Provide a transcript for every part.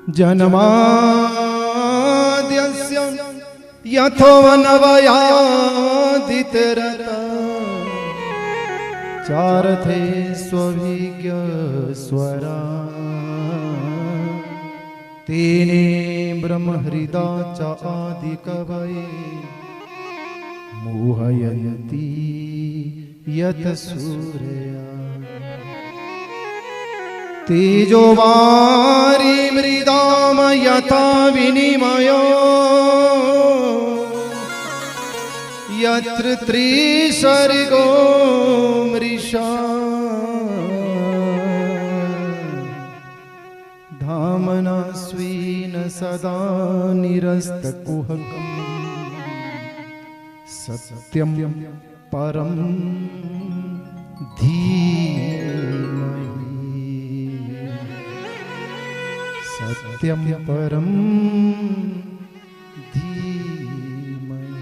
जन्माद्यस्य यथोऽनवयादितरता चारथे स्वभिज्ञ स्वरा तेने ब्रह्महृदा च आदिकवये मोहयन्ति यत सूर्या तेजोवारी मृदाम यथा विनिमयो यत्र त्रिसर्गो मृषा धामना स्वीन सदा निरस्तकुहकम् सत्यं परं धीमहि सत्यं परं धीमहि।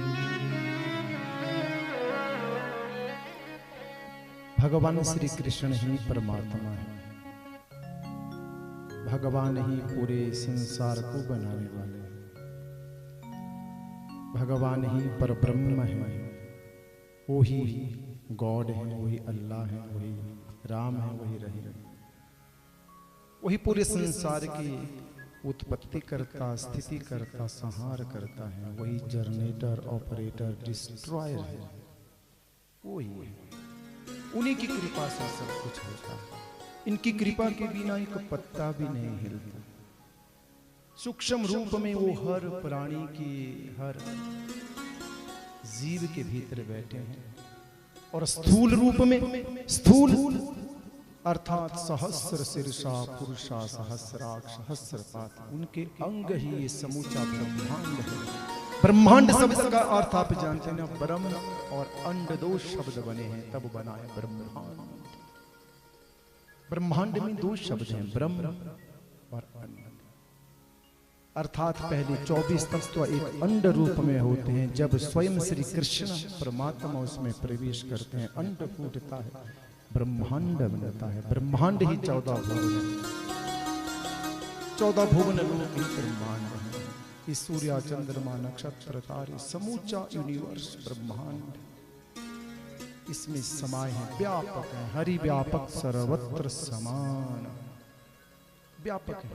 भगवान श्री कृष्ण ही परमात्मा है। भगवान ही पूरे संसार को बनाने वाले हैं। भगवान ही परब्रह्म है। वही गॉड है, वही अल्लाह है, वही राम है, वही रही वही पूरे संसार की उत्पत्ति करता, स्थिति करता, संहार करता है। वही जनरेटर, ऑपरेटर, डिस्ट्रॉयर है। वही है। उन्हीं की कृपा से सब कुछ होता है। इनकी कृपा के बिना एक पत्ता भी नहीं हिलता। सूक्ष्म रूप में वो हर प्राणी की, हर जीव के भीतर बैठे हैं। और स्थूल रूप में, स्थूल अर्थात सहस्र शीर्षा पुरुषा सहस्राक्ष सहस्रपात, उनके अंग ही ये समूचा ब्रह्मांड है। ब्रह्मांड शब्द का अर्थ आप जानते हैं ना, ब्रह्म और अंड दो शब्द बने हैं, तब बना है ब्रह्मांड। ब्रह्मांड में दो शब्द हैं, ब्रह्म और अंड। अर्थात पहले 24 तत्व एक अंड रूप में होते हैं। जब स्वयं श्री कृष्ण परमात्मा उसमें प्रवेश करते हैं, अंड फूटता है, ब्रह्मांड बनता है। ब्रह्मांड ही 14 भुवन है। 14 भुवन लोक ही ब्रह्मांड है। इस सूर्य चंद्रमा नक्षत्र तारे समूचा यूनिवर्स ब्रह्मांड इसमें समाये हैं, व्यापक है। हरि व्यापक सर्वत्र समान व्यापक है।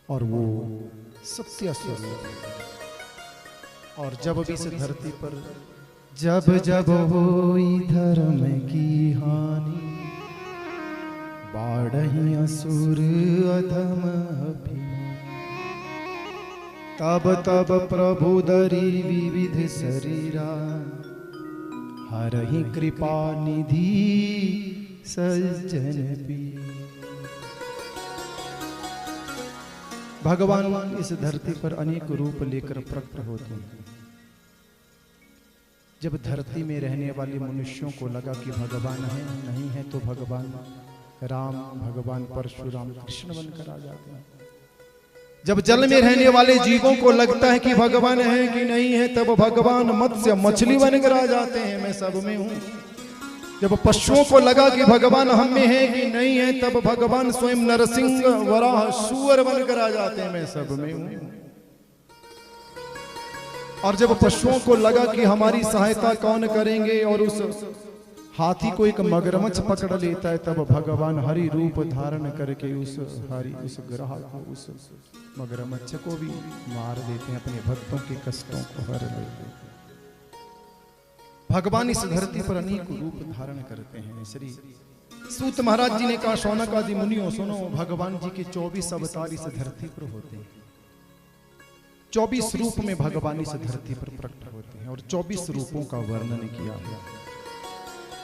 और वो सत्य स्वरूप है। और जब भी इस धरती पर जब जब होई धर्म की हानि, बाढ़हि असुर अधम अभिमान, तब तब प्रभु धरि विविध शरीरा, हरहि कृपा निधि सज्जन पी। भगवान इस धरती पर अनेक रूप लेकर प्रकट होते हैं। जब धरती में रहने वाले मनुष्यों को लगा कि भगवान है, नहीं है, तो भगवान राम, भगवान परशुराम, कृष्ण बनकर आ जाते हैं। जब जल में रहने वाले जीवों को लगता है कि भगवान है कि नहीं है, तब भगवान मत्स्य मछली बनकर आ जाते हैं, मैं सब में हूं। जब पशुओं को लगा कि भगवान हम में है कि नहीं है, तब भगवान स्वयं नरसिंह, वराह, सूअर बनकर आ जाते हैं, मैं सब में हूं। और जब पशुओं को लगा कि हमारी सहायता कौन करेंगे, और उस हाथी को एक मगरमच्छ पकड़ लेता है, तब भगवान हरि रूप धारण करके उस ग्रह को, उस मगरमच्छ को भी मार देते हैं, अपने भक्तों के कष्टों को हर लेते हैं। भगवान इस धरती पर अनेक रूप धारण करते हैं। श्री सूत महाराज जी ने कहा, शौनक आदि मुनियों सुनो, भगवान जी के 24 अवतार इस धरती पर होते हैं। 24 रूप में भगवान इस धरती पर प्रकट होते हैं और 24 रूपों का वर्णन किया है।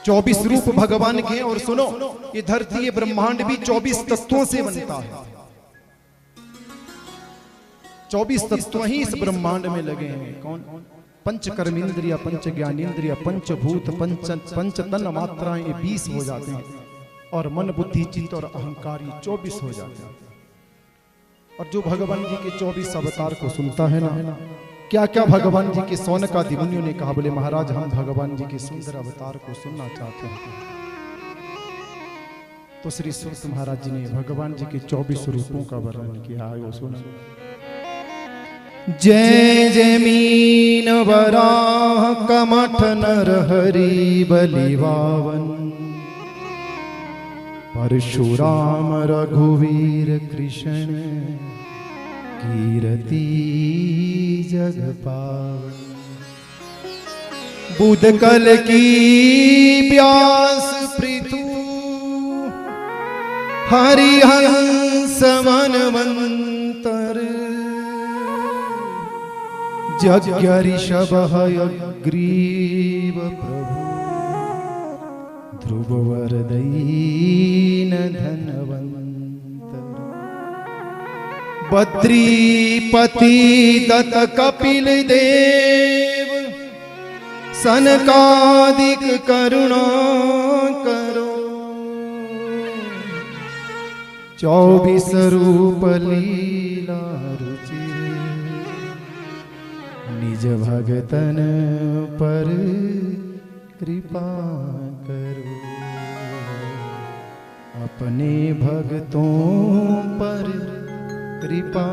24 रूप भगवान के। और सुनो, ये धरती, ये ब्रह्मांड भी 24 तत्वों से बनता है। 24 तत्व ही इस ब्रह्मांड में लगे हैं। कौन? पंच कर्मेंद्रिया, पंच ज्ञानेन्द्रिया, पंचभूत, पंच तन मात्राएं 20 हो जाते हैं। और मन, बुद्धि, चित्त और अहंकार 24 हो जाते हैं। और जो भगवान जी के 24 अवतार को सुनता है ना, क्या क्या भगवान जी के शौनक आदि मुनियों ने कहा, बोले महाराज हम भगवान जी के सुंदर अवतार को सुनना चाहते हैं। तो श्री सूत महाराज जी ने भगवान जी के 24 रूपों का वर्णन किया है। वो सुना। जय जय मीन वराह कमठ नर हरि बलिवावन, परशुराम रघुवीर कृष्ण कीरति जग पावन। बुध कल की व्यास पृथु हरिहंस मनवंतर, यज्ञ ऋषभ हयग्रीव प्रभु ध्रुववर दीन धनवंतर। बद्रीपति दत्त कपिल देव सनकादिक करुणा करो, 24 रूप लीला रुचिर निज भगतन पर कृपा करो। अपने भक्तों पर कृपा